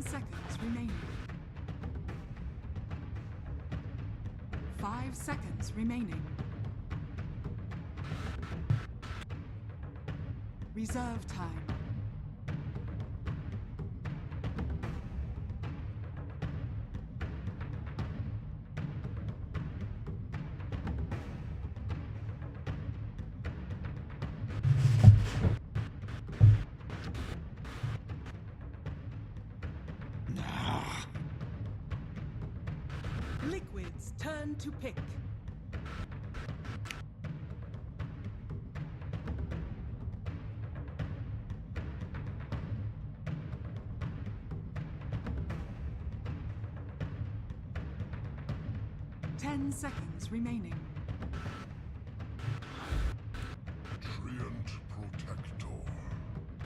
seconds remaining. 5 seconds remaining. Reserve time. Liquid's turn to pick. Ten seconds remaining.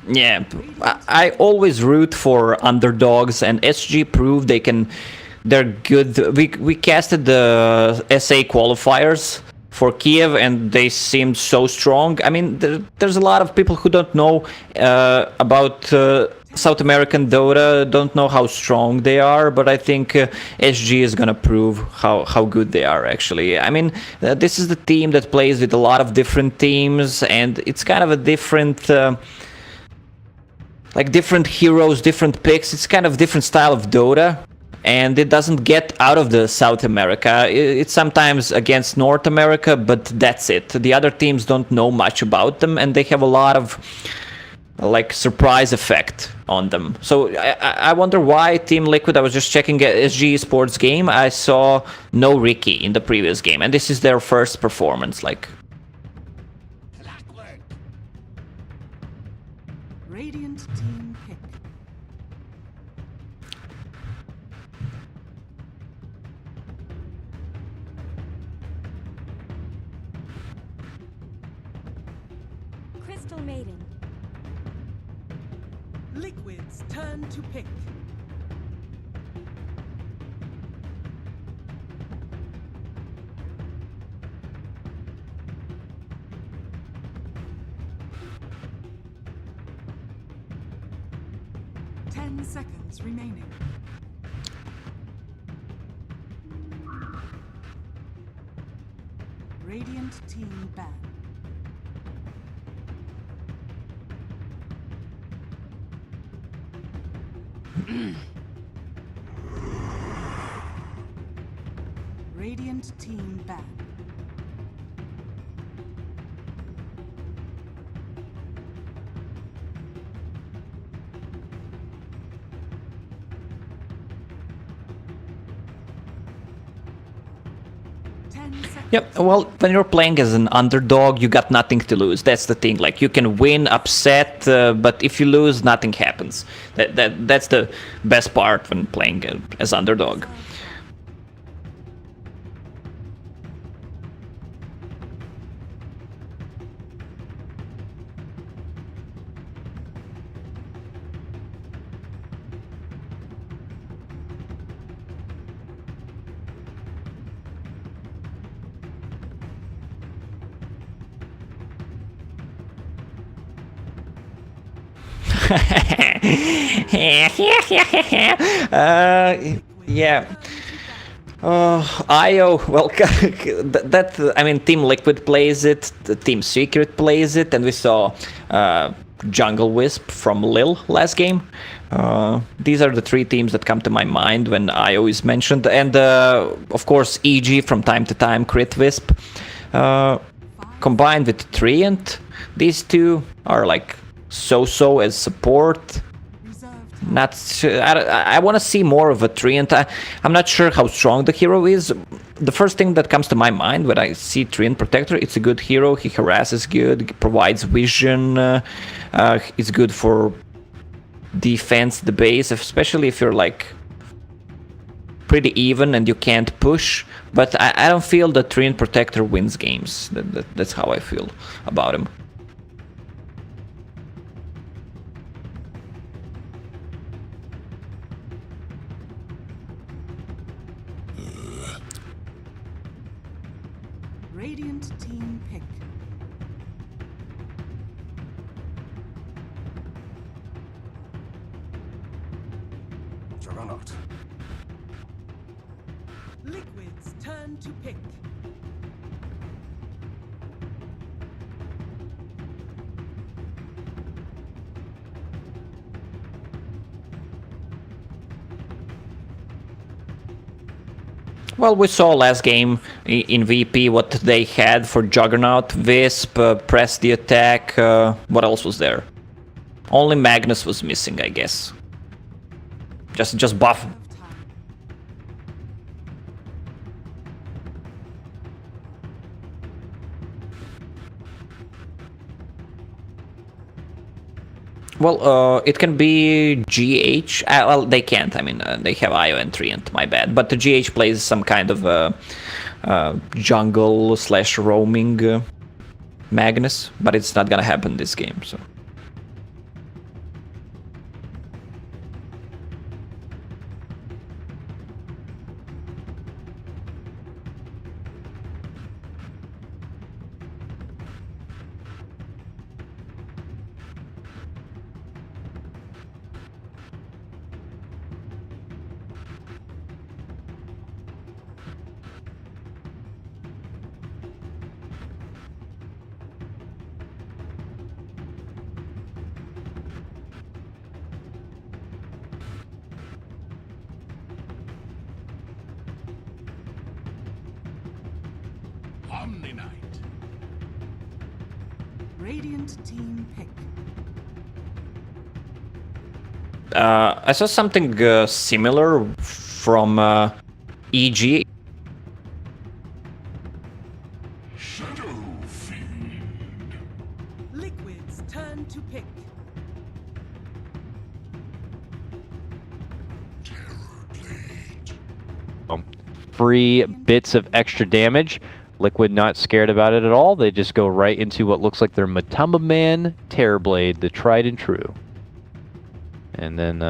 Yeah, I always root for underdogs, and SG proved they're good. We casted the SA qualifiers for Kiev, and they seemed so strong. I mean, there's a lot of people who don't know about South American Dota, don't know how strong they are, but I think SG is gonna prove how good they are, actually. I mean, this is the team that plays with a lot of different teams, and it's kind of a different... like different heroes, different picks. It's kind of different style of Dota, and it doesn't get out of the South America. It's sometimes against North America, but that's it. The other teams don't know much about them, and they have a lot of like surprise effect on them. So I wonder why Team Liquid. I was just checking SG Sports game. I saw no Ricky in the previous game, and this is their first performance. Like. Radiant team pick. Crystal Maiden. Liquid's turn to pick. Seconds remaining. Radiant team ban. Radiant team ban. Yep, well, when you're playing as an underdog, you got nothing to lose. That's the thing. Like, you can win, upset, but if you lose, nothing happens. That's the best part when playing as underdog. Yeah. IO, well, I mean, Team Liquid plays it, the Team Secret plays it, and we saw Jungle Wisp from Lil last game. These are the three teams that come to my mind when IO is mentioned, and of course EG from time to time, Crit Wisp. Combined with Treant, these two are like so as support. Not I want to see more of a Treant. I'm not sure how strong the hero is. The first thing that comes to my mind when I see Treant Protector, it's a good hero. He harasses good, he provides vision. It's good for defense the base, especially if you're like pretty even and you can't push. But I don't feel that Treant Protector wins games. That's how I feel about him. Radiant team pick. Liquid's turn to pick. Well, we saw last game in VP what they had for Juggernaut, Wisp, Press the Attack, what else was there? Only Magnus was missing, I guess. Just buff. Of time. Well, it can be GH. Well, they can't. I mean, they have IO and Treant, my bad. But the GH plays some kind of jungle / roaming Magnus, but it's not gonna happen this game. So. Omni Knight. Radiant team pick. I saw something similar from EG. Shadow Fiend. Liquid's turn to pick. Free bits of extra damage. Liquid not scared about it at all. They just go right into what looks like their Matamba Man Terrorblade, the tried and true. And then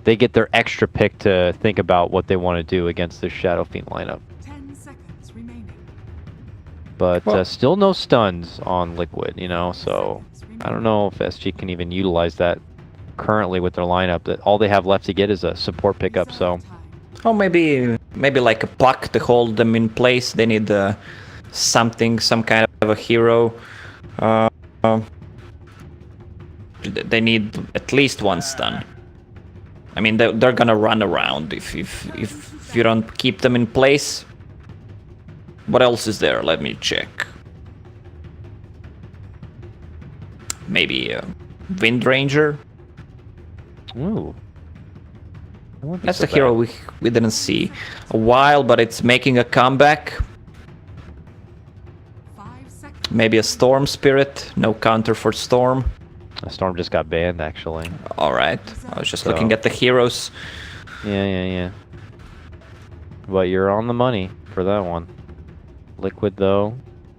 they get their extra pick to think about what they want to do against this Shadow Fiend lineup. 10 seconds remaining. But Well- still no stuns on Liquid, you know, so I don't know if SG can even utilize that currently with their lineup. That all they have left to get is a support pickup, so... Reserve time. Oh, maybe like a puck to hold them in place. They need something, some kind of a hero. They need at least one stun. I mean, they're gonna run around if you don't keep them in place. What else is there? Let me check. Maybe Wind Ranger. Ooh. That wouldn't be That's so a hero bad. we didn't see a while, but it's making a comeback. 5 seconds. Maybe a Storm Spirit. No counter for Storm. Storm just got banned, actually. Alright, I was just So- looking at the heroes. Yeah. But you're on the money for that one. Liquid, though,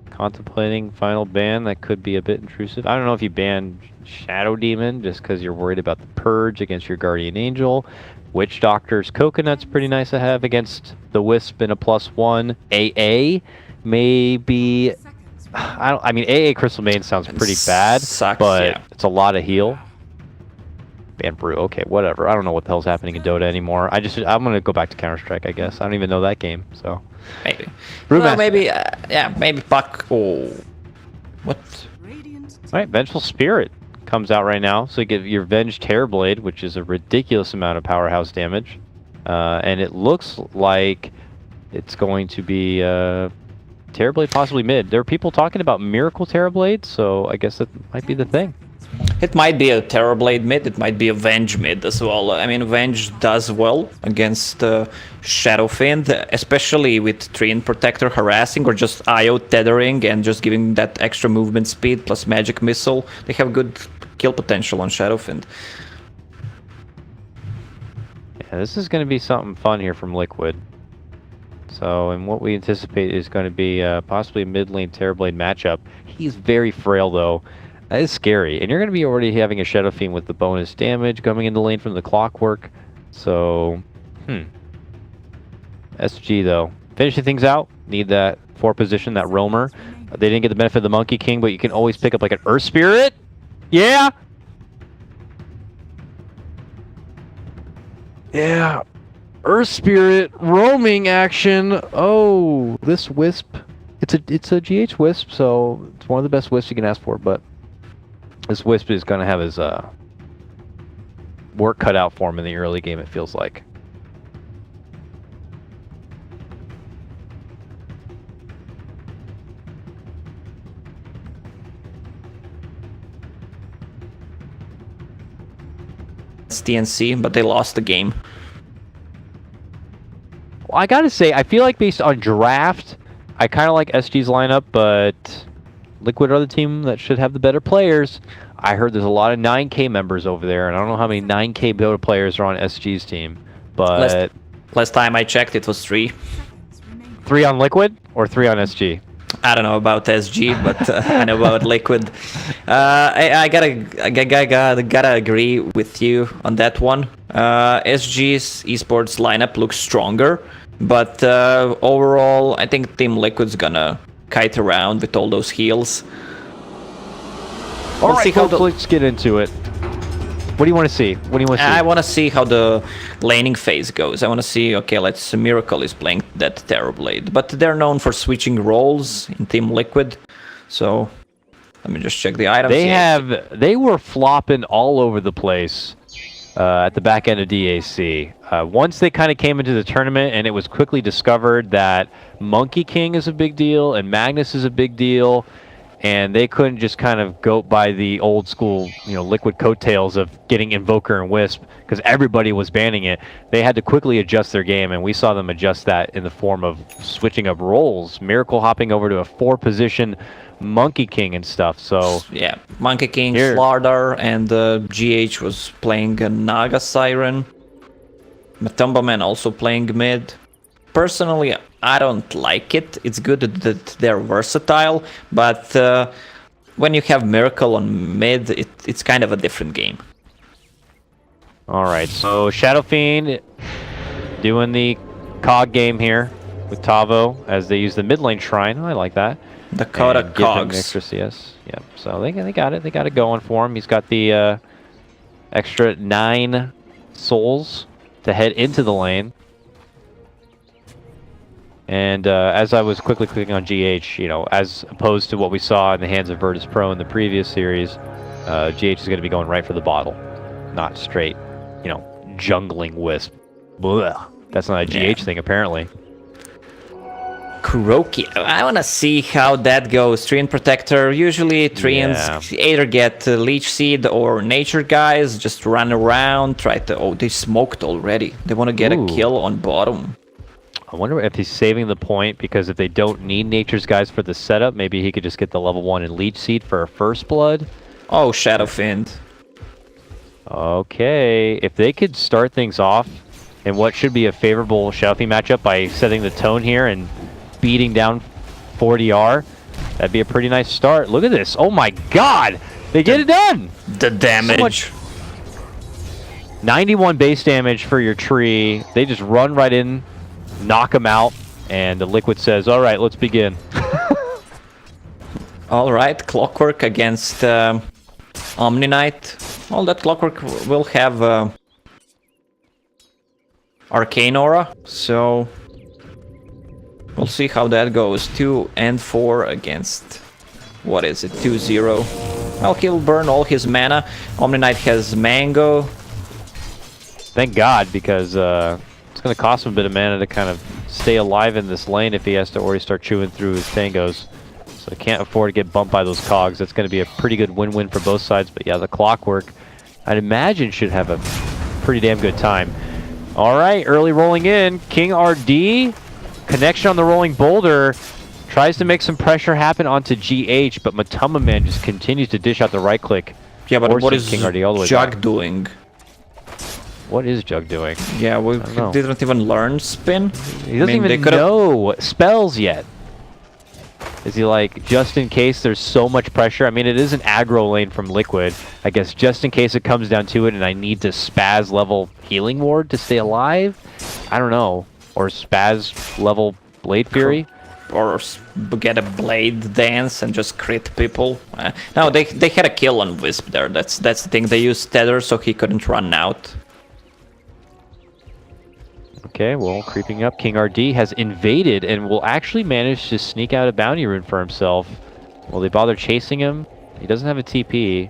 contemplating final ban. That could be a bit intrusive. I don't know if you ban Shadow Demon just because you're worried about the purge against your Guardian Angel. Witch Doctor's Coconut's pretty nice to have against the Wisp in a +1. AA maybe... Seconds remaining. I mean, AA Crystal Main sounds pretty bad, Sucks, but yeah. it's a lot of heal. Ban Brew, okay, whatever. I don't know what the hell's happening in Dota anymore. I'm gonna go back to Counter-Strike, I guess. I don't even know that game, so... Maybe. Brewmaster. Well, maybe, yeah, maybe Puck. Oh. What? Radiant team Alright, Vengeful Spirit comes out right now. So you get your Venge Terrorblade, which is a ridiculous amount of powerhouse damage. And it looks like it's going to be Terrorblade possibly mid. There are people talking about Miracle Terrorblade, so I guess that might be the thing. It might be a Terrorblade mid, it might be a Venge mid as well. I mean, Venge does well against Shadow Fiend, especially with Treant Protector harassing or just IO tethering and just giving that extra movement speed plus Magic Missile. They have good kill potential on Shadow Fiend. Yeah, this is going to be something fun here from Liquid. So, and what we anticipate is going to be possibly a mid lane Terrorblade matchup. He's very frail though. That is scary. And you're going to be already having a Shadow Fiend with the bonus damage coming into lane from the Clockwork. So, SG though. Finishing things out. Need that 4 position, that Roamer. They didn't get the benefit of the Monkey King, but you can always pick up like an Earth Spirit. Yeah! Yeah! Earth Spirit roaming action. Oh, this Wisp. It's a GH Wisp, so it's one of the best Wisps you can ask for. But this Wisp is going to have his work cut out for him in the early game. It feels like. It's TNC, but they lost the game. Well, I gotta say, I feel like based on draft, I kind of like SG's lineup, but Liquid are the team that should have the better players. I heard there's a lot of 9K members over there, and I don't know how many 9K Dota players are on SG's team, but... Last time I checked, it was 3. Seconds remaining. 3 on Liquid or 3 on SG? I don't know about SG, but I know about Liquid. I gotta agree with you on that one. SG's esports lineup looks stronger, but overall, I think Team Liquid's gonna kite around with all those heals. All right, folks, let's get into it. What do you want to see? What do you want to see? I want to see how the laning phase goes. I want to see, okay, let's Miracle is playing that Terrorblade, but they're known for switching roles in Team Liquid. So let me just check the items. They were flopping all over the place at the back end of DAC. Once they kind of came into the tournament, and it was quickly discovered that Monkey King is a big deal and Magnus is a big deal. And they couldn't just kind of go by the old school, Liquid coattails of getting Invoker and Wisp, because everybody was banning it. They had to quickly adjust their game, and we saw them adjust that in the form of switching up roles. Miracle hopping over to a 4-position Monkey King and stuff. So yeah, Monkey King, Slardar, and GH was playing a Naga Siren. Matumba Man also playing mid. Personally, I don't like it. It's good that they're versatile, but when you have Miracle on mid, it's kind of a different game. All right, so Shadow Fiend doing the COG game here with Tavo as they use the mid lane shrine. I like that. Dakota Cogs. Extra CS. Yep. So they got it. They got it going for him. He's got the extra 9 souls to head into the lane. And as I was quickly clicking on GH, as opposed to what we saw in the hands of Virtus Pro in the previous series, GH is going to be going right for the bottle, not straight, jungling Wisp. Blah. That's not a GH thing, apparently. Kuroki. I want to see how that goes. Treant Protector. Usually Treants either get Leech Seed or Nature guys, just run around, try to... Oh, they smoked already. They want to get a kill on bottom. I wonder if he's saving the point, because if they don't need Nature's guys for the setup, maybe he could just get the level 1 and Leech Seed for a first blood. Oh, Shadow Fiend. Okay, if they could start things off in what should be a favorable Shadow Fiend matchup by setting the tone here and beating down 40R, that'd be a pretty nice start. Look at this. Oh my god! They get it done! The damage. So 91 base damage for your tree. They just run right in, knock him out, and the Liquid says, all right, let's begin. All right, Clockwork against Omni Knight. Well, that Clockwork will have Arcane Aura, so we'll see how that goes. 2 and 4 against, what is it, 2-0. Well, he'll burn all his mana. Omni Knight has Mango. Thank God, because it's going to cost him a bit of mana to kind of stay alive in this lane if he has to already start chewing through his tangos. So he can't afford to get bumped by those cogs. That's going to be a pretty good win-win for both sides. But yeah, the Clockwork, I'd imagine, should have a pretty damn good time. All right, early rolling in. King RD, connection on the rolling boulder. Tries to make some pressure happen onto GH, but Matumba Man just continues to dish out the right click. Yeah, but what is King RD all the way Jug back. doing? What is Jug doing? Yeah, we didn't even learn spin. He doesn't even know spells yet. Is he like, just in case there's so much pressure? I mean, it is an aggro lane from Liquid. I guess just in case it comes down to it and I need to spaz level Healing Ward to stay alive? I don't know. Or spaz level Blade Fury? Or get a Blade Dance and just crit people. No, they had a kill on Wisp there. That's the thing. They used Tether so he couldn't run out. Okay, well, creeping up, King RD has invaded and will actually manage to sneak out a bounty rune for himself. Will they bother chasing him? He doesn't have a TP.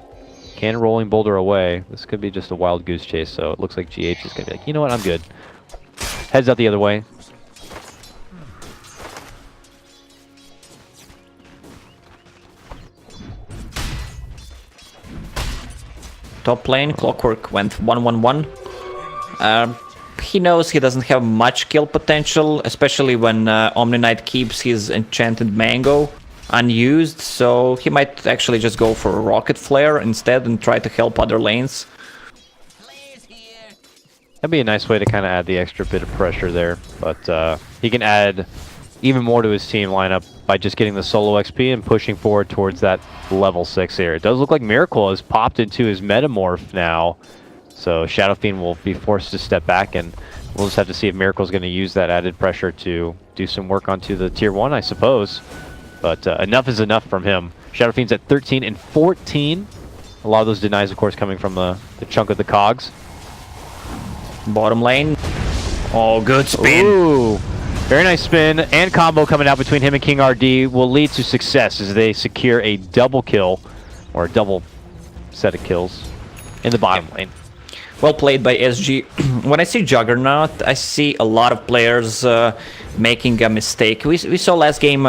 Can rolling boulder away. This could be just a wild goose chase, so it looks like GH is going to be like, you know what, I'm good. Heads out the other way. Top lane, Clockwork went 1-1-1. He knows he doesn't have much kill potential, especially when Omni Knight keeps his enchanted mango unused, so he might actually just go for a rocket flare instead and try to help other lanes. That'd be a nice way to kind of add the extra bit of pressure there, but he can add even more to his team lineup by just getting the solo XP and pushing forward towards that level 6 here. It does look like Miracle has popped into his Metamorph now, so Shadow Fiend will be forced to step back, and we'll just have to see if Miracle's going to use that added pressure to do some work onto the tier 1, I suppose. But enough is enough from him. Shadow Fiend's at 13 and 14. A lot of those denies, of course, coming from the chunk of the cogs. Bottom lane. Oh, good spin. Ooh, very nice spin and combo coming out between him and King RD will lead to success as they secure a double kill, or a double set of kills in the bottom lane. Well played by SG. When I see Juggernaut, I see a lot of players making a mistake. We saw last game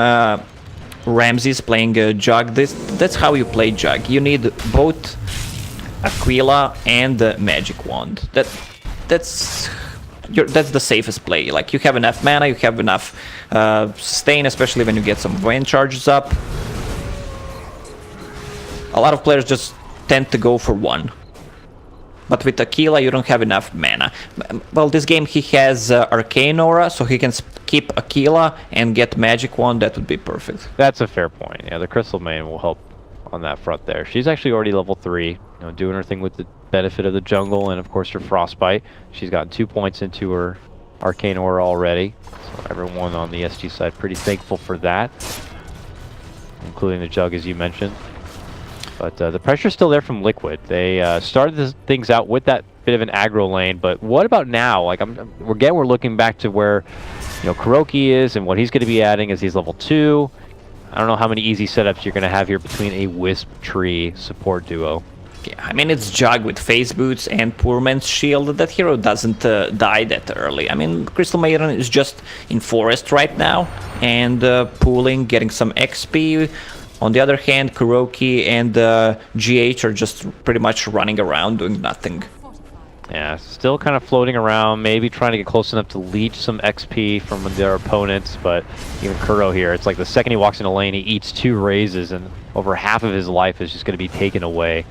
Ramses playing Jug. That's how you play Jug. You need both Aquila and Magic Wand. That's the safest play. Like, you have enough mana, you have enough sustain, especially when you get some Vayne charges up. A lot of players just tend to go for one. But with Aquila, you don't have enough mana. Well, this game he has Arcane Aura, so he can keep Aquila and get Magic Wand. That would be perfect. That's a fair point. Yeah, the Crystal Main will help on that front there. She's actually already level 3, you know, doing her thing with the benefit of the jungle and, of course, her Frostbite. She's gotten 2 points into her Arcane Aura already. So everyone on the SG side pretty thankful for that, including the Jug, as you mentioned. But the pressure's still there from Liquid. They started things out with that bit of an aggro lane, but what about now? Like, we're looking back to where, you know, Kuroki is and what he's going to be adding as he's level 2. I don't know how many easy setups you're going to have here between a Wisp Tree support duo. Yeah, I mean, it's Jug with Phase Boots and Poor Man's Shield. That hero doesn't die that early. I mean, Crystal Maiden is just in Forest right now and pooling, getting some XP. On the other hand, Kuroki and GH are just pretty much running around doing nothing. Yeah, still kind of floating around, maybe trying to get close enough to leech some XP from their opponents, but even Kuro here, it's like the second he walks into lane, he eats 2 raises, and over half of his life is just going to be taken away.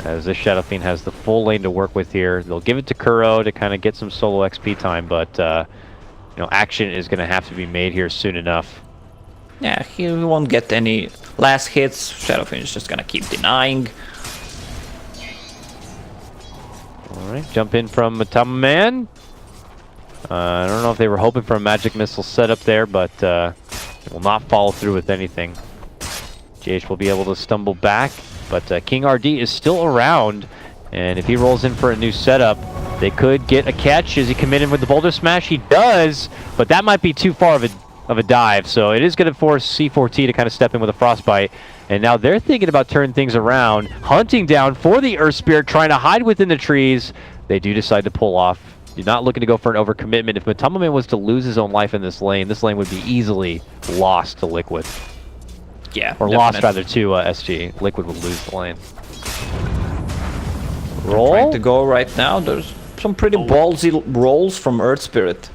As this Shadow Fiend has the full lane to work with here. They'll give it to Kuro to kind of get some solo XP time, but you know, action is going to have to be made here soon enough. Yeah, he won't get any last hits. Shadow Fiend is just gonna keep denying. Alright, jump in from Matama Man. I don't know if they were hoping for a magic missile setup there, but it will not follow through with anything. GH will be able to stumble back, but King RD is still around, and if he rolls in for a new setup, they could get a catch. Is he committed with the Boulder Smash? He does, but that might be too far of a dive, so it is going to force C4T to kind of step in with a Frostbite, and now they're thinking about turning things around, hunting down for the Earth Spirit, trying to hide within the trees. They do decide to pull off. You're not looking to go for an overcommitment. If Matamaman was to lose his own life in this lane would be easily lost to Liquid. Yeah, or definitely. lost rather to SG. Liquid would lose the lane. Roll. Trying to go right now. There's some pretty ballsy rolls from Earth Spirit.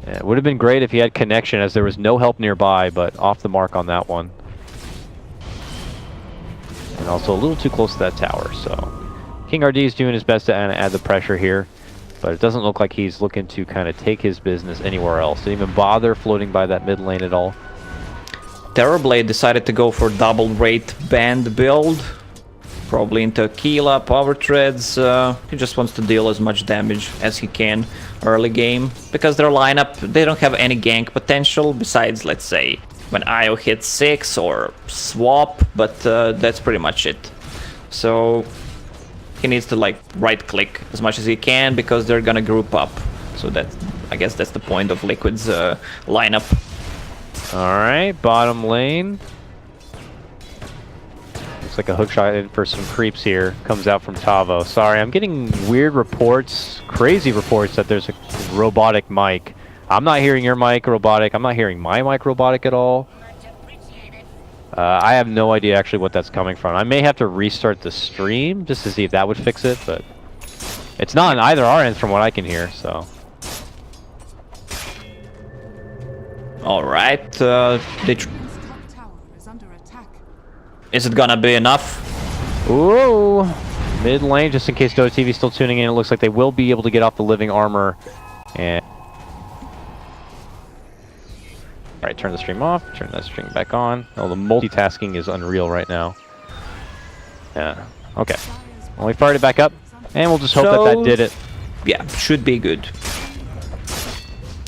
Yeah, it would have been great if he had connection, as there was no help nearby, but off the mark on that one. And also a little too close to that tower, so King RD is doing his best to add the pressure here, but it doesn't look like he's looking to kind of take his business anywhere else. Didn't even bother floating by that mid lane at all. Terrorblade decided to go for double rate band build. Probably into Aquila, Power Treads. He just wants to deal as much damage as he can early game, because their lineup, they don't have any gank potential besides, let's say, when Io hits 6 or swap, but that's pretty much it. So he needs to like right click as much as he can, because they're gonna group up, so that I guess that's the point of Liquid's lineup. Alright, bottom lane. Looks like a hook shot in for some creeps here. Comes out from Tavo. Sorry, I'm getting weird reports, crazy reports that there's a robotic mic. I'm not hearing your mic robotic. I'm not hearing my mic robotic at all. I have no idea actually what that's coming from. I may have to restart the stream just to see if that would fix it, but it's not on either our ends from what I can hear, so. Alright, Radiant's top tower is under attack. is it gonna be enough? Ooh, mid lane, just in case Dota TV is still tuning in, it looks like they will be able to get off the living armor. And alright, turn the stream off, turn that stream back on. Oh, the multitasking is unreal right now. Yeah, okay. Well, we fired it back up, and we'll just hope that that did it. Yeah, should be good.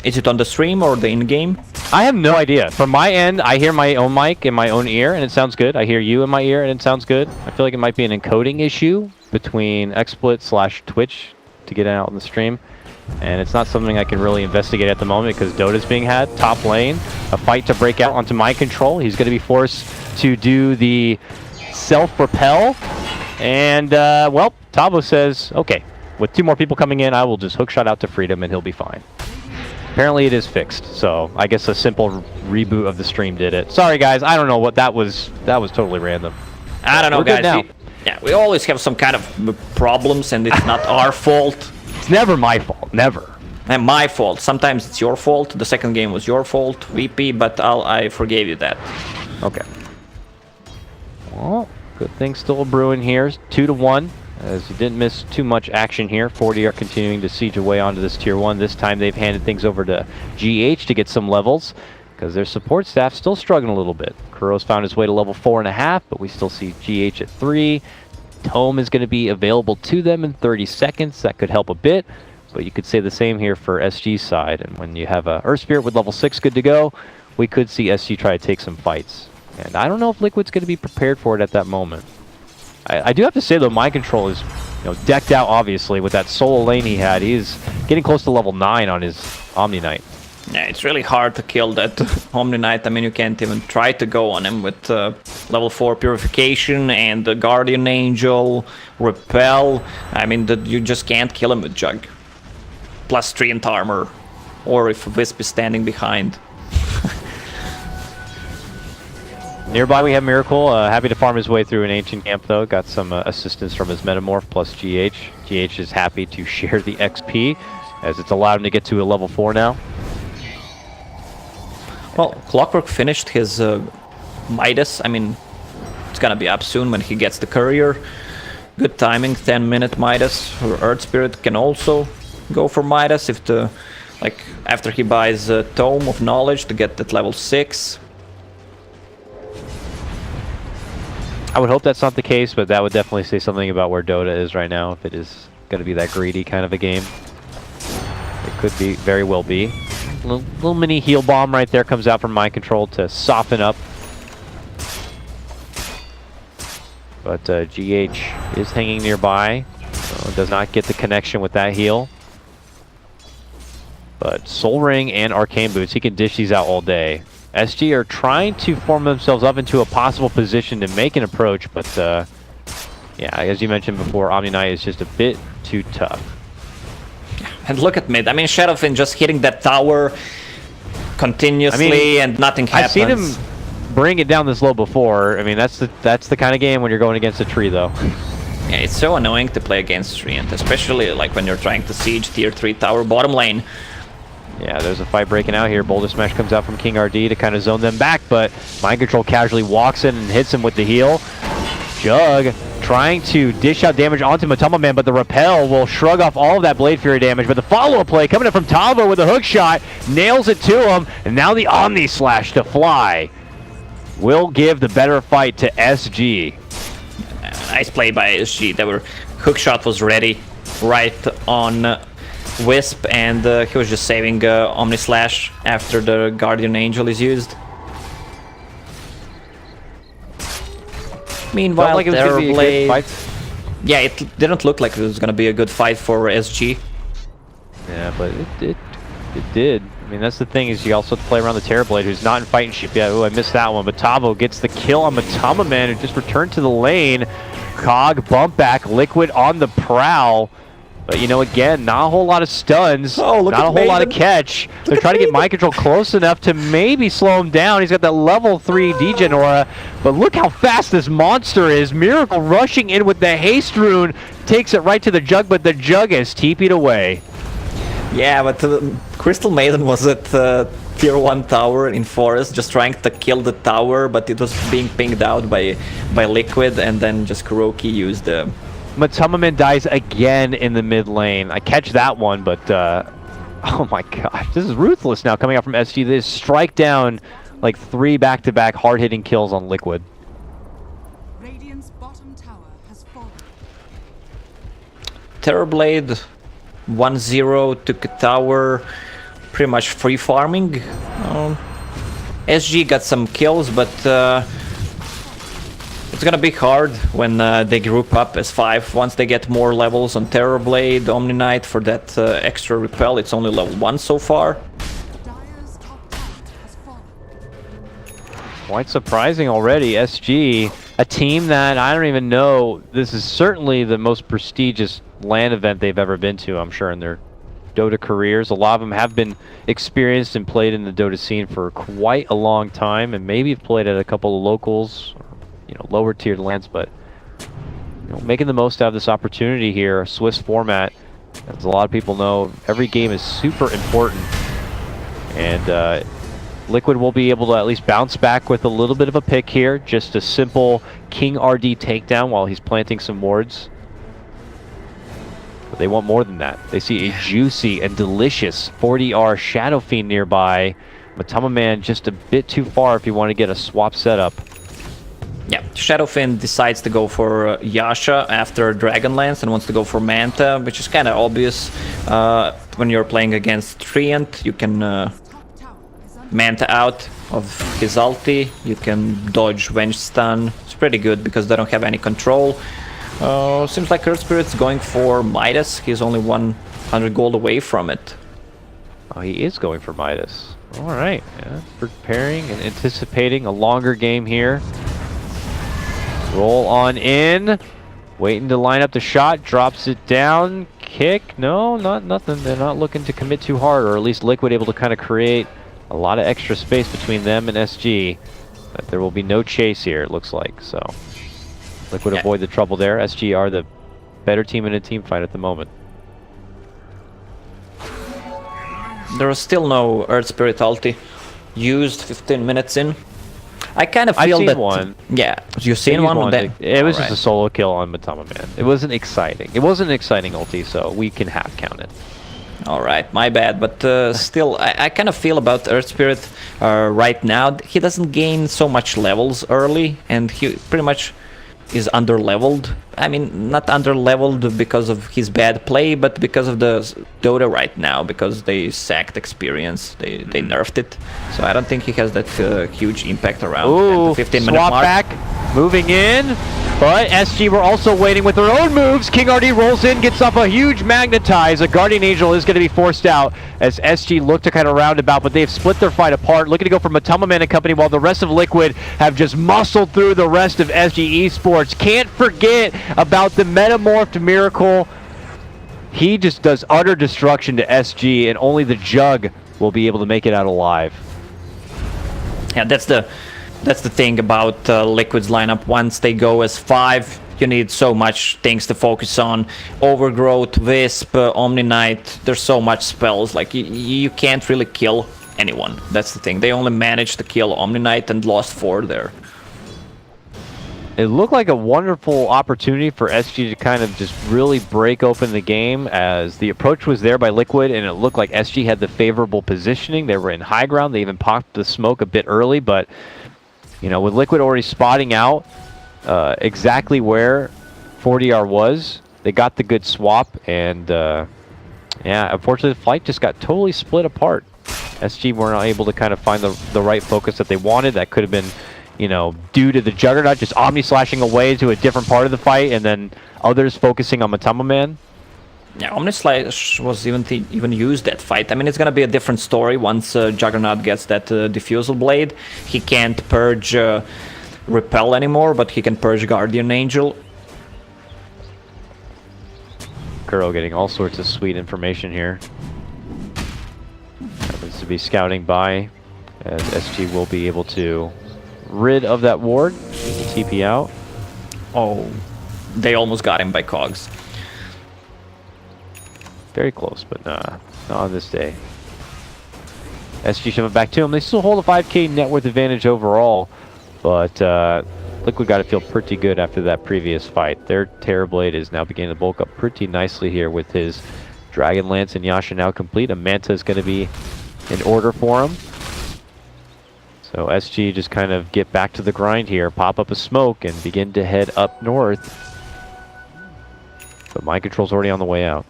Is it on the stream or the in-game? I have no idea. From my end, I hear my own mic in my own ear, and it sounds good. I hear you in my ear, and it sounds good. I feel like it might be an encoding issue between XSplit/Twitch to get it out on the stream. And it's not something I can really investigate at the moment because Dota's being had. Top lane, a fight to break out onto my control. He's going to be forced to do the self-repel. And, well, Tavo says, okay, with 2 more people coming in, I will just hookshot out to Freedom and he'll be fine. Apparently it is fixed, so I guess a simple reboot of the stream did it. Sorry guys, I don't know what that was. That was totally random. I don't know, We're good guys. now. Yeah, we always have some kind of problems, and it's not our fault. It's never my fault, never. And my fault. Sometimes it's your fault. The second game was your fault, VP, but I forgave you that. Okay. Well, good thing still brewing here. 2-1. As you didn't miss too much action here. 40 are continuing to siege away onto this tier 1. This time they've handed things over to GH to get some levels because their support staff still struggling a little bit. Kuro's found his way to level 4.5, but we still see GH at 3. Tome is going to be available to them in 30 seconds. That could help a bit, but you could say the same here for SG's side. And when you have a Earth Spirit with level 6 good to go, we could see SG try to take some fights. And I don't know if Liquid's going to be prepared for it at that moment. I do have to say though, Mind Control is, decked out obviously with that solo lane he had. He's getting close to level 9 on his Omni Knight. Yeah, it's really hard to kill that Omni Knight. I mean, you can't even try to go on him with level 4 Purification and the Guardian Angel, Repel. I mean, you just can't kill him with Jug. Plus Treant Armor, or if Wisp is standing behind. Nearby we have Miracle, happy to farm his way through an ancient camp though. Got some assistance from his Metamorph plus GH. GH is happy to share the XP as it's allowed him to get to a level 4 now. Well, Clockwork finished his Midas. I mean, it's gonna be up soon when he gets the Courier. Good timing, 10-minute Midas. Earth Spirit can also go for Midas if after he buys Tome of Knowledge to get that level 6. I would hope that's not the case, but that would definitely say something about where Dota is right now, if it is going to be that greedy kind of a game. It could be, very well be. Little mini heal bomb right there comes out from Mind Control to soften up. But GH is hanging nearby, so does not get the connection with that heal. But Soul Ring and Arcane Boots, he can dish these out all day. SG are trying to form themselves up into a possible position to make an approach, but yeah, as you mentioned before, Omni Knight is just a bit too tough. And look at mid. I mean, Shadowfin just hitting that tower continuously and nothing happens. I've seen him bring it down this low before. I mean, that's the kind of game when you're going against a tree, though. Yeah, it's so annoying to play against Treant, especially like when you're trying to siege tier 3 tower bottom lane. Yeah, there's a fight breaking out here. Boulder Smash comes out from King RD to kind of zone them back, but Mind Control casually walks in and hits him with the heal. Jug trying to dish out damage onto Matama Man, but the Repel will shrug off all of that Blade Fury damage. But the follow-up play coming in from Tavo with a hook shot, nails it to him, and now the Omni Slash to fly will give the better fight to SG. Nice play by SG. Hook shot was ready right on Wisp, and he was just saving Omni Slash after the Guardian Angel is used. Meanwhile, like it was gonna be a good fight. Yeah, it didn't look like it was gonna be a good fight for SG. Yeah, but it It did. I mean, that's the thing, is you also have to play around the Terrorblade, who's not in fighting shape yet. Oh, I missed that one. But Tavo gets the kill on Matama Man, who just returned to the lane. Cog, bump back, Liquid on the prowl. But, you know, again, not a whole lot of stuns. Oh, look not at a whole lot of Maiden. catch. They're trying to get Mind Control close enough to maybe slow him down. He's got that level 3 degen aura. But look how fast this monster is. Miracle rushing in with the haste rune. Takes it right to the Jug, but the Jug is TP'd away. Yeah, but Crystal Maiden was at tier 1 tower in Forest, just trying to kill the tower, but it was being pinged out by Liquid, and then just Kuroki used the... Matamaman dies again in the mid lane. I catch that one, but oh my gosh, this is ruthless now coming out from SG. They strike down like 3 back-to-back hard-hitting kills on Liquid. Radiant's bottom tower has fallen. Terrorblade 1-0 took a tower, pretty much free farming. SG got some kills, but it's gonna be hard when they group up as 5. Once they get more levels on Terrorblade, Omni Knight for that extra repel. It's only level 1 so far. Dire's top tower has fallen. Quite surprising already. SG, a team that I don't even know, this is certainly the most prestigious LAN event they've ever been to, I'm sure, in their Dota careers. A lot of them have been experienced and played in the Dota scene for quite a long time, and maybe have played at a couple of locals, you know, lower tiered lands, but you know, making the most out of this opportunity here. Swiss format, as a lot of people know, every game is super important, and Liquid will be able to at least bounce back with a little bit of a pick here. Just a simple King RD takedown while he's planting some wards. But they want more than that. They see a juicy and delicious 40R Shadow Fiend nearby. Matama Man just a bit too far if you want to get a swap setup. Yeah, Shadowfin decides to go for Yasha after Dragonlance and wants to go for Manta, which is kind of obvious. When you're playing against Treant, you can Top tower is under Manta out of his ulti, you can dodge Venge Stun. It's pretty good because they don't have any control. Seems like Earth Spirit's going for Midas. He's only 100 gold away from it. Oh, he is going for Midas. All right, yeah, preparing and anticipating a longer game here. Roll on in, waiting to line up the shot, drops it down, kick, no, nothing. They're not looking to commit too hard, or at least Liquid able to kind of create a lot of extra space between them and SG. But there will be no chase here, it looks like, so Liquid avoid the trouble there. SG are the better team in a team fight at the moment. There was still no Earth Spirit ulti used 15 minutes in. I kind of feel I've seen that... one. Yeah, you've They seen used one? Then... It was Alright. just a solo kill on Matama Man. It wasn't exciting. It wasn't an exciting ulti, so we can half count it. Alright, my bad, but still, I kind of feel about Earth Spirit right now. He doesn't gain so much levels early, and he pretty much is under-leveled. I mean, not under-leveled because of his bad play, but because of the Dota right now, because they sacked experience, they nerfed it. So I don't think he has that huge impact around Ooh, the 15-minute swap mark. back, moving in, but SG were also waiting with their own moves. King RD rolls in, gets off a huge magnetize. A Guardian Angel is going to be forced out as SG look to kind of roundabout, but they've split their fight apart, looking to go for Matama Man and company, while the rest of Liquid have just muscled through the rest of SG Esports. Can't forget about the Metamorphed Miracle. He just does utter destruction to SG, and only the Jug will be able to make it out alive. Yeah, that's the thing about Liquid's lineup. Once they go as 5, you need so much things to focus on. Overgrowth, Wisp, Omni Knight. There's so much spells. Like you can't really kill anyone. That's the thing. They only managed to kill Omni Knight and lost 4 there. It looked like a wonderful opportunity for SG to kind of just really break open the game, as the approach was there by Liquid, and it looked like SG had the favorable positioning. They were in high ground. They even popped the smoke a bit early, but you know, with Liquid already spotting out exactly where 40R was, they got the good swap, and yeah, unfortunately the fight just got totally split apart. SG were not able to kind of find the right focus that they wanted. That could have been, you know, due to the Juggernaut just omni-slashing away to a different part of the fight, and then others focusing on Matama Man. Yeah, Omnislash was even used that fight. I mean, it's gonna be a different story once Juggernaut gets that Diffusal Blade. He can't purge Repel anymore, but he can purge Guardian Angel. Kuro getting all sorts of sweet information here. Happens to be scouting by, as SG will be able to rid of that ward. TP out. Oh, they almost got him by Cogs. Very close, but not on this day. SG shoving back to him. They still hold a 5k net worth advantage overall, but Liquid got to feel pretty good after that previous fight. Their Terrorblade is now beginning to bulk up pretty nicely here with his Dragon Lance and Yasha now complete. A Manta is going to be in order for him. So SG just kind of get back to the grind here, pop up a smoke, and begin to head up north. But Mind Control's already on the way out.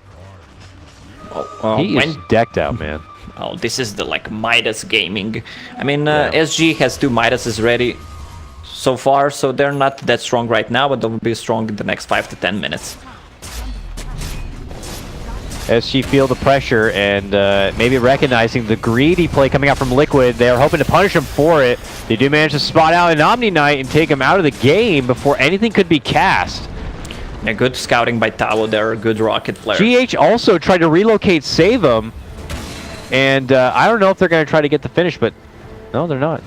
He is decked out, man. Oh, this is the like Midas gaming. I mean, SG has 2 Midases ready so far, so they're not that strong right now, but they'll be strong in the next 5 to 10 minutes. SG feel the pressure and maybe recognizing the greedy play coming out from Liquid. They're hoping to punish him for it. They do manage to spot out an Omni Knight and take him out of the game before anything could be cast. Yeah, good scouting by Tao there, good rocket flare. GH also tried to relocate, save him, and I don't know if they're going to try to get the finish, but no, they're not.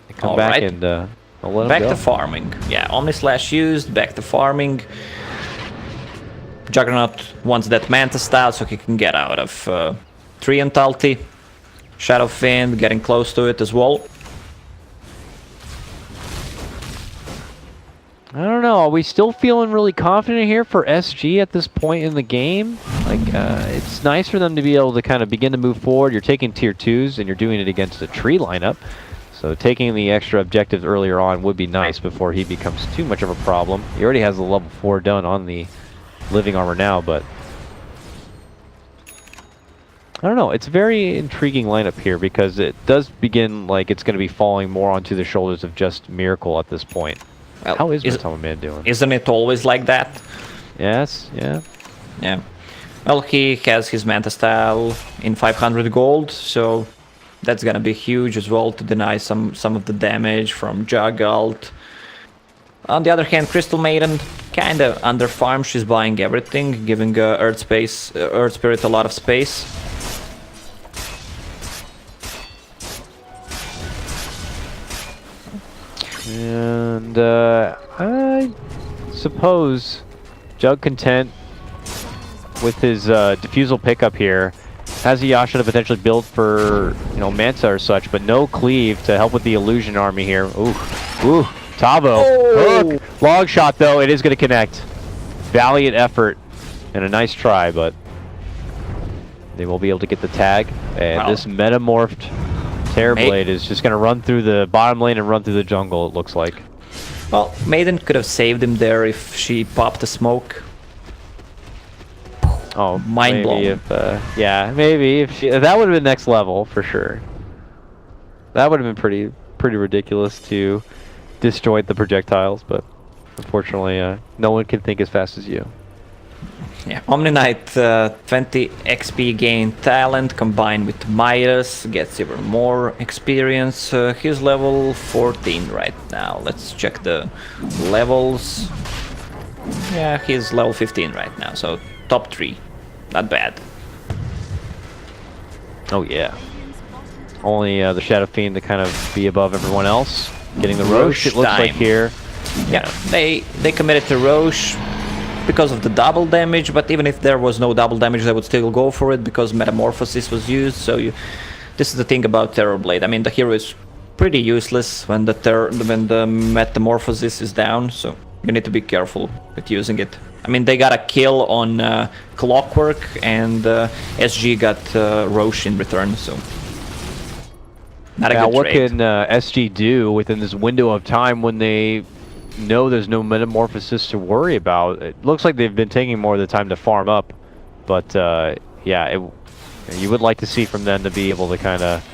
They come back and they'll let him back go. to farming. Yeah, Omnislash used, back to farming. Juggernaut wants that Manta style so he can get out of Treant ulti. Shadow Fiend getting close to it as well. I don't know. Are we still feeling really confident here for SG at this point in the game? Like, it's nice for them to be able to kind of begin to move forward. You're taking tier 2s and you're doing it against a tree lineup. So taking the extra objectives earlier on would be nice before he becomes too much of a problem. He already has the level 4 done on the living armor now, but I don't know. It's a very intriguing lineup here because it does begin like it's going to be falling more onto the shoulders of just Miracle at this point. Well, how is Matama Man doing? Isn't it always like that? Yes, yeah. Yeah. Well, he has his Manta style in 500 gold, so that's gonna be huge as well to deny some of the damage from Jug ult. On the other hand, Crystal Maiden kinda under farm. She's buying everything, giving Earth Spirit a lot of space. And I suppose Jug content with his Diffusal pickup here has a Yasha to potentially build for, you know, Manta or such, but no Cleave to help with the Illusion army here. Ooh, ooh, Tavo, hook, log shot though, it is going to connect. Valiant effort and a nice try, but they will be able to get the tag. And this metamorphed Terrorblade is just going to run through the bottom lane and run through the jungle, it looks like. Well, Maiden could have saved him there if she popped a smoke. Oh, mind blown. If, yeah, maybe if that would have been next level for sure. That would have been pretty ridiculous to disjoint the projectiles, but unfortunately, no one can think as fast as you. Yeah, Omni Knight 20 XP gain talent combined with Midas gets even more experience. He's level 14 right now. Let's check the levels. Yeah, he's level 15 right now, so top 3. Not bad. Oh yeah. Only the Shadow Fiend to kind of be above everyone else. Getting the Roche, it looks like here. Yeah, they committed to Roche because of the double damage, but even if there was no double damage, they would still go for it because Metamorphosis was used. So this is the thing about Terrorblade. I mean, the hero is pretty useless when the Metamorphosis is down, so you need to be careful with using it. I mean, they got a kill on Clockwork, and SG got Roche in return, so not a good what trade. can SG do within this window of time when they know there's no Metamorphosis to worry about? It looks like they've been taking more of the time to farm up, but yeah, you would like to see from them to be able to kind of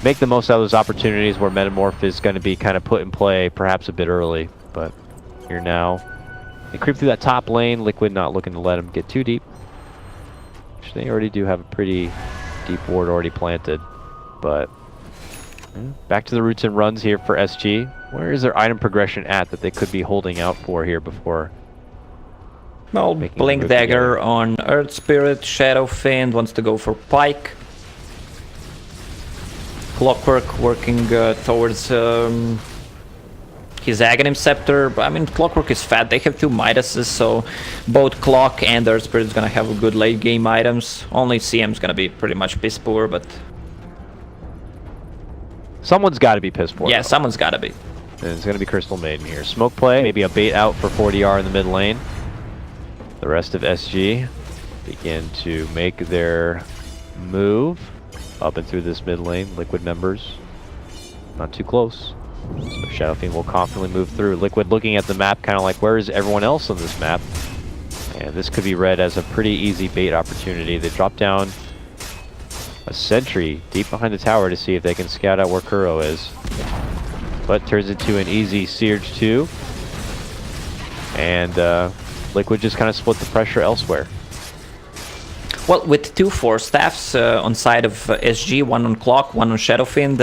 make the most out of those opportunities where Metamorph is going to be kind of put in play perhaps a bit early, but you're now They creep through that top lane. Liquid not looking to let them get too deep. Which they already do have a pretty deep ward already planted. But back to the roots and runs here for SG. Where is their item progression at that they could be holding out for here before? Well, Blink Dagger on Earth Spirit, Shadow Fiend wants to go for Pike. Clockwork working towards his Aghanim Scepter. But I mean, Clockwork is fat. They have 2 Midases, so both Clock and Earth Spirit is gonna have good late game items. Only CM's gonna be pretty much piss poor, but someone's got to be piss poor. yeah, though. someone's gotta be. And it's going to be Crystal Maiden here. Smoke play, maybe a bait out for 40R in the mid lane. The rest of SG begin to make their move up and through this mid lane. Liquid members not too close. So Shadow Fiend will confidently move through. Liquid looking at the map, kind of like, where is everyone else on this map? And this could be read as a pretty easy bait opportunity. They drop down a sentry deep behind the tower to see if they can scout out where Kuro is. But turns into an easy Siege 2. And Liquid just kind of split the pressure elsewhere. Well, with 2 Force Staffs on side of SG, 1 on Clock, 1 on Shadow Fiend,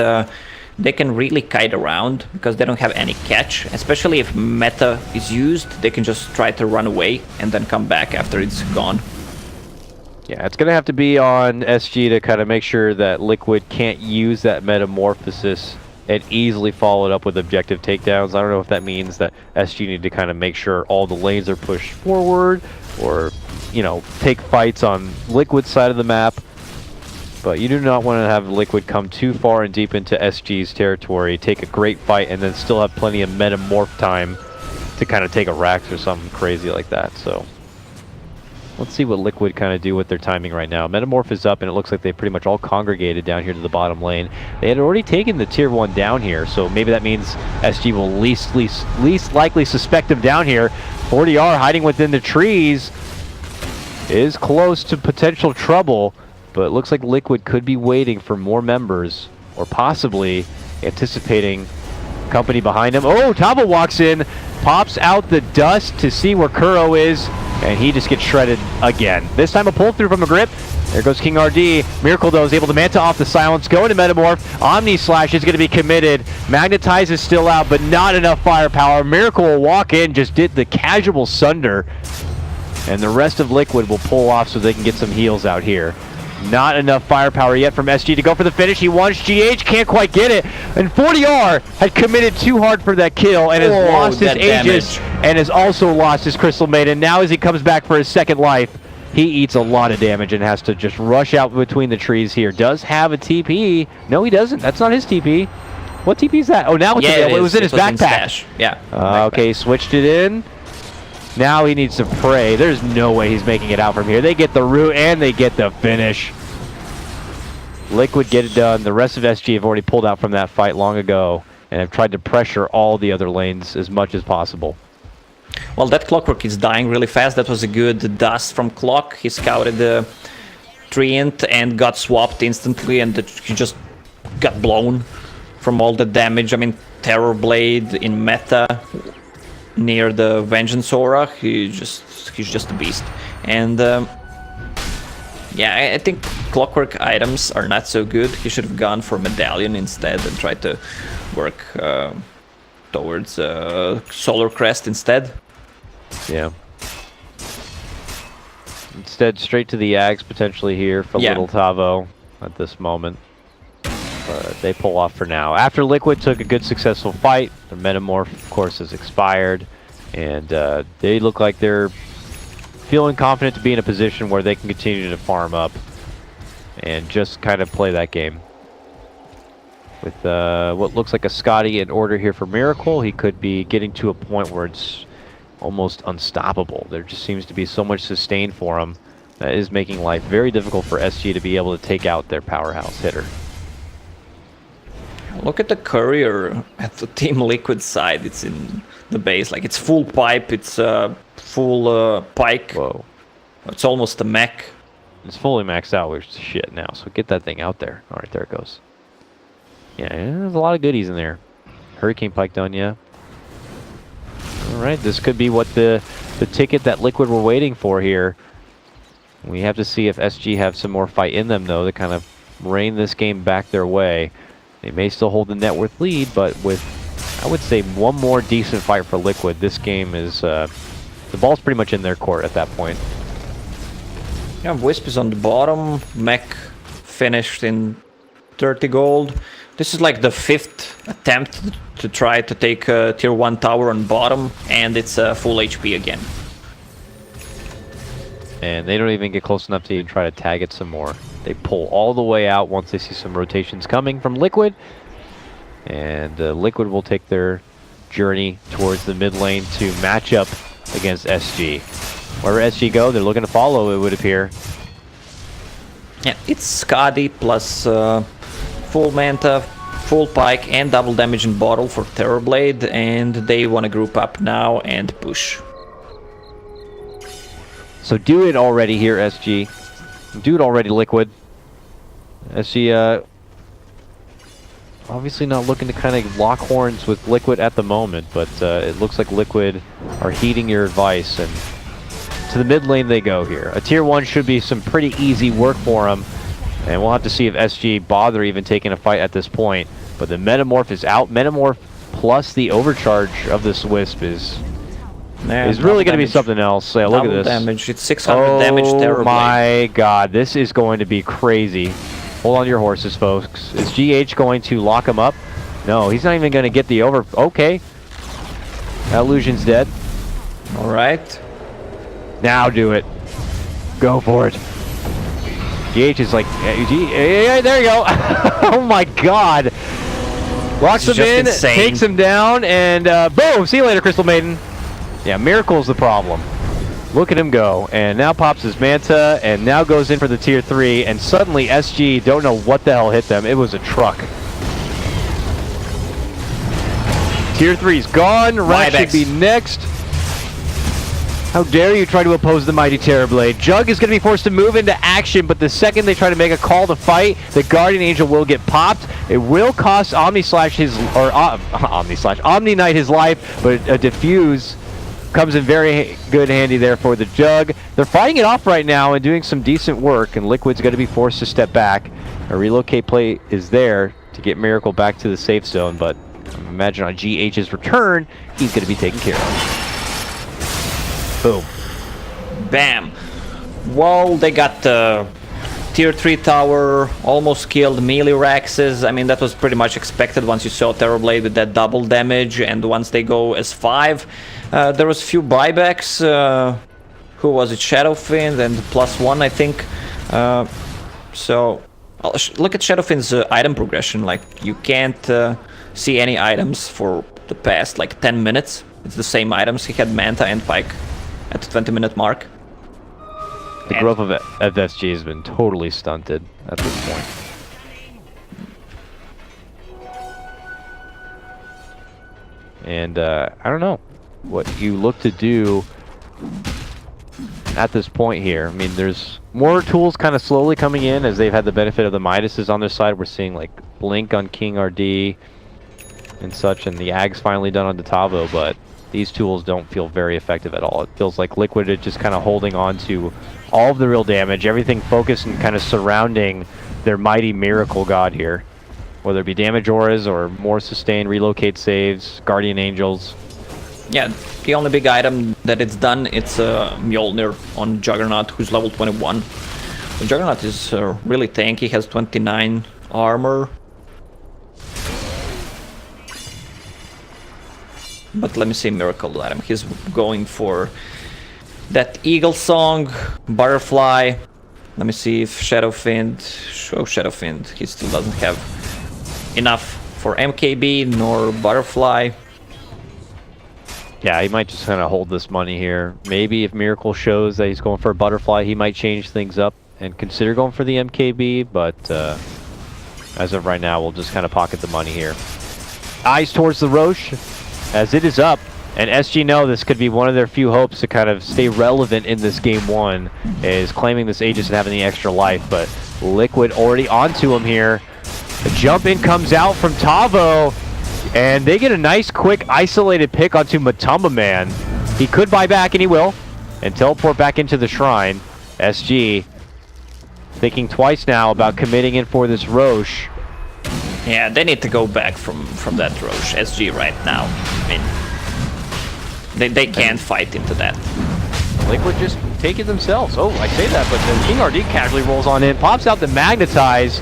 they can really kite around because they don't have any catch. Especially if meta is used, they can just try to run away and then come back after it's gone. Yeah, it's going to have to be on SG to kind of make sure that Liquid can't use that Metamorphosis and easily follow it up with objective takedowns. I don't know if that means that SG need to kind of make sure all the lanes are pushed forward or, you know, take fights on Liquid's side of the map. But you do not want to have Liquid come too far and deep into SG's territory, take a great fight, and then still have plenty of Metamorph time to kind of take a Rax or something crazy like that. So let's see what Liquid kind of do with their timing right now. Metamorph is up, and it looks like they pretty much all congregated down here to the bottom lane. They had already taken the tier 1 down here, so maybe that means SG will least likely suspect them down here. 40R hiding within the trees is close to potential trouble, but it looks like Liquid could be waiting for more members, or possibly anticipating company behind him. Oh, Taba walks in, pops out the dust to see where Kuro is, and he just gets shredded again. This time a pull through from a grip. There goes King RD. Miracle, though, is able to Manta off the silence, go into Metamorph. Omni Slash is going to be committed. Magnetize is still out, but not enough firepower. Miracle will walk in, just did the casual sunder, and the rest of Liquid will pull off so they can get some heals out here. Not enough firepower yet from SG to go for the finish. He wants GH, can't quite get it. And 40R had committed too hard for that kill and has lost his Aegis and has also lost his Crystal Maiden. Now as he comes back for his second life, he eats a lot of damage and has to just rush out between the trees here. Does have a TP. No, he doesn't. That's not his TP. What TP is that? Oh, now it's it was in his backpack. Okay, switched it in. Now he needs to pray. There's no way he's making it out from here. They get the root and they get the finish. Liquid get it done. The rest of SG have already pulled out from that fight long ago and have tried to pressure all the other lanes as much as possible. Well, that Clockwork is dying really fast. That was a good dust from Clock. He scouted the Treant and got swapped instantly, and he just got blown from all the damage. I mean, Terror Blade in meta near the Vengeance Aura, he's just a beast. And yeah, I think Clockwork items are not so good. He should have gone for Medallion instead and tried to work towards Solar Crest instead. Yeah. Instead, straight to the Ags potentially here for Little Tavo at this moment. But they pull off for now. After Liquid took a good successful fight, their Metamorph, of course, has expired. And they look like they're feeling confident to be in a position where they can continue to farm up and just kind of play that game. With what looks like a Scotty in order here for Miracle, he could be getting to a point where it's almost unstoppable. There just seems to be so much sustain for him that is making life very difficult for SG to be able to take out their powerhouse hitter. Look at the courier at the Team Liquid side. It's in the base. Like, it's full pipe, it's full pike. Whoa. It's almost a mech. It's fully maxed out, which is shit now. So get that thing out there. All right, there it goes. Yeah, there's a lot of goodies in there. Hurricane Pike done, yeah. All right, this could be what the ticket that Liquid were waiting for here. We have to see if SG have some more fight in them, though, to kind of rein this game back their way. They may still hold the net worth lead, but with, I would say, one more decent fight for Liquid, this game is, the ball's pretty much in their court at that point. Yeah, Wisp is on the bottom. Mech finished in 30 gold. This is like the 5th attempt to try to take a tier 1 tower on bottom, and it's full HP again. And they don't even get close enough to even try to tag it some more. They pull all the way out once they see some rotations coming from Liquid. And Liquid will take their journey towards the mid lane to match up against SG. Wherever SG go, they're looking to follow, it would appear. Yeah, it's Skadi plus full Manta, full Pike, and double damage in bottle for Terrorblade, and they want to group up now and push. So do it already here, SG. Do it already, Liquid. SG, obviously not looking to kind of lock horns with Liquid at the moment, but it looks like Liquid are heeding your advice, and to the mid lane they go here. A tier 1 should be some pretty easy work for them, and we'll have to see if SG bother even taking a fight at this point. But the Metamorph is out. Metamorph plus the overcharge of this Wisp is really going to be something else. Yeah, look at this. Damage. It's 600 damage. Oh my god, this is going to be crazy. Hold on to your horses, folks. Is GH going to lock him up? No, he's not even going to get the over... Okay. That illusion's dead. Alright. Now do it. Go for it. GH is like... Hey, there you go. Oh my god. Locks him in, insane. Takes him down, and boom! See you later, Crystal Maiden. Yeah, Miracle's the problem. Look at him go, and now pops his Manta, and now goes in for the tier 3, and suddenly SG don't know what the hell hit them. It was a truck. Tier 3's gone. Rat should be next. How dare you try to oppose the mighty Terrorblade. Jug is going to be forced to move into action, but the second they try to make a call to fight, the Guardian Angel will get popped. It will cost Omni Knight his life, but a defuse comes in very good handy there for the Jug. They're fighting it off right now and doing some decent work, and Liquid's going to be forced to step back. A relocate play is there to get Miracle back to the safe zone, but I imagine on GH's return, he's going to be taken care of. Boom. Bam. Well, they got the tier 3 tower, almost killed melee Raxes. I mean, that was pretty much expected once you saw Terrorblade with that double damage, and once they go as 5. There was a few buybacks. Who was it? Shadowfiend and +1, I think. So, look at Shadowfiend's item progression. Like, you can't see any items for the past, like, 10 minutes. It's the same items. He had Manta and Pike at the 20-minute mark. The growth of FSG has been totally stunted at this point. And I don't know what you look to do at this point here. I mean, there's more tools kind of slowly coming in as they've had the benefit of the Midases on their side. We're seeing like Blink on King RD and such, and the Ag's finally done on Detavo, but these tools don't feel very effective at all. It feels like Liquid is just kind of holding on to all of the real damage, everything focused and kind of surrounding their mighty Miracle God here. Whether it be damage auras or more sustained relocate saves, Guardian Angels. Yeah, the only big item that it's done, it's Mjolnir on Juggernaut, who's level 21. The Juggernaut is really tanky, has 29 armor. But let me see Miracle item. He's going for that Eagle Song, Butterfly. Let me see if Shadowfiend... Oh, Shadowfiend. He still doesn't have enough for MKB nor Butterfly. Yeah, he might just kind of hold this money here. Maybe if Miracle shows that he's going for a Butterfly, he might change things up and consider going for the MKB, but as of right now, we'll just kind of pocket the money here. Eyes towards the Roche, as it is up, and SG know this could be one of their few hopes to kind of stay relevant in this game 1, is claiming this Aegis and having the extra life, but Liquid already onto him here. The jump in comes out from Tavo. And they get a nice, quick, isolated pick onto Matumba Man. He could buy back, and he will, and teleport back into the shrine. SG thinking twice now about committing in for this Roche. Yeah, they need to go back from that Roche SG right now. I mean, they can't fight into that. Liquid just take it themselves. Oh, I say that, but then King RD casually rolls on in, pops out the Magnetize,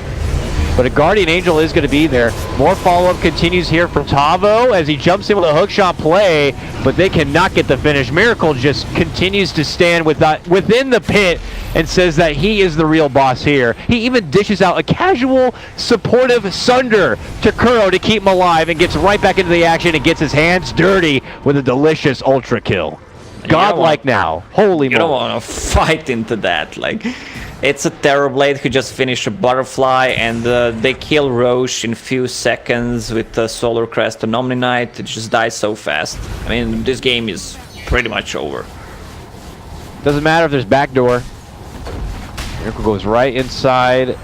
but a Guardian Angel is going to be there. More follow-up continues here from Tavo as he jumps in with a hookshot play, but they cannot get the finish. Miracle just continues to stand within the pit and says that he is the real boss here. He even dishes out a casual, supportive Sunder to Kuro to keep him alive and gets right back into the action and gets his hands dirty with a delicious ultra kill. Godlike now. Holy moly. You don't want to fight into that. Like, it's a Terrorblade who just finished a Butterfly, and they kill Roche in few seconds with the Solar Crest and Omni-Knight. It just dies so fast. I mean, this game is pretty much over. Doesn't matter if there's backdoor. Miracle goes right inside.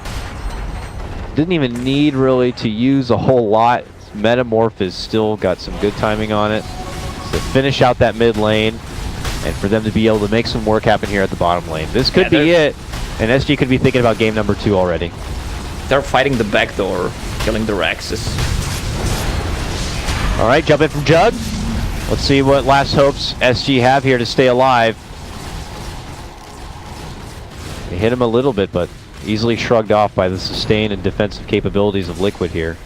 Didn't even need really to use a whole lot. Metamorph has still got some good timing on it to finish out that mid lane, and for them to be able to make some work happen here at the bottom lane. This could be it, and SG could be thinking about game number 2 already. They're fighting the backdoor, killing the Raxus. All right, jump in from Jug. Let's see what last hopes SG have here to stay alive. They hit him a little bit, but easily shrugged off by the sustain and defensive capabilities of Liquid here.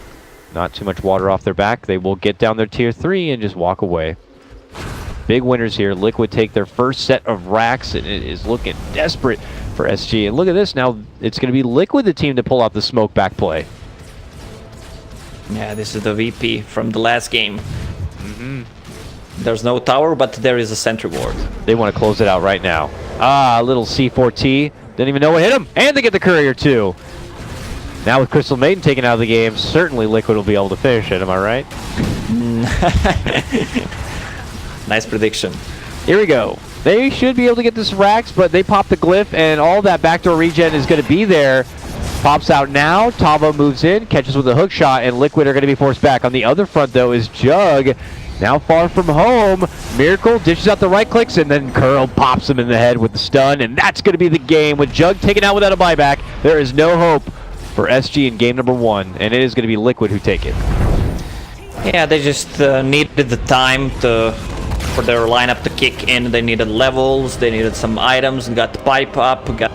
Not too much water off their back. They will get down their tier 3 and just walk away. Big winners here. Liquid take their first set of racks, and it is looking desperate for SG. And look at this. Now it's going to be Liquid, the team, to pull out the smoke back play. Yeah, this is the VP from the last game. There's no tower, but there is a sentry ward. They want to close it out right now. Ah, a little C4T. Didn't even know what hit him. And they get the courier too. Now with Crystal Maiden taken out of the game, certainly Liquid will be able to finish it. Am I right? Nice prediction. Here we go. They should be able to get this racks, but they pop the glyph, and all that backdoor regen is going to be there. Pops out now. Tavo moves in, catches with a hook shot, and Liquid are going to be forced back. On the other front, though, is Jug. Now far from home. Miracle dishes out the right clicks, and then Curl pops him in the head with the stun, and that's going to be the game. With Jug taken out without a buyback, there is no hope for SG in game number 1, and it is going to be Liquid who take it. Yeah, they just needed the time for their lineup to kick in. They needed levels, they needed some items, got the pipe up, got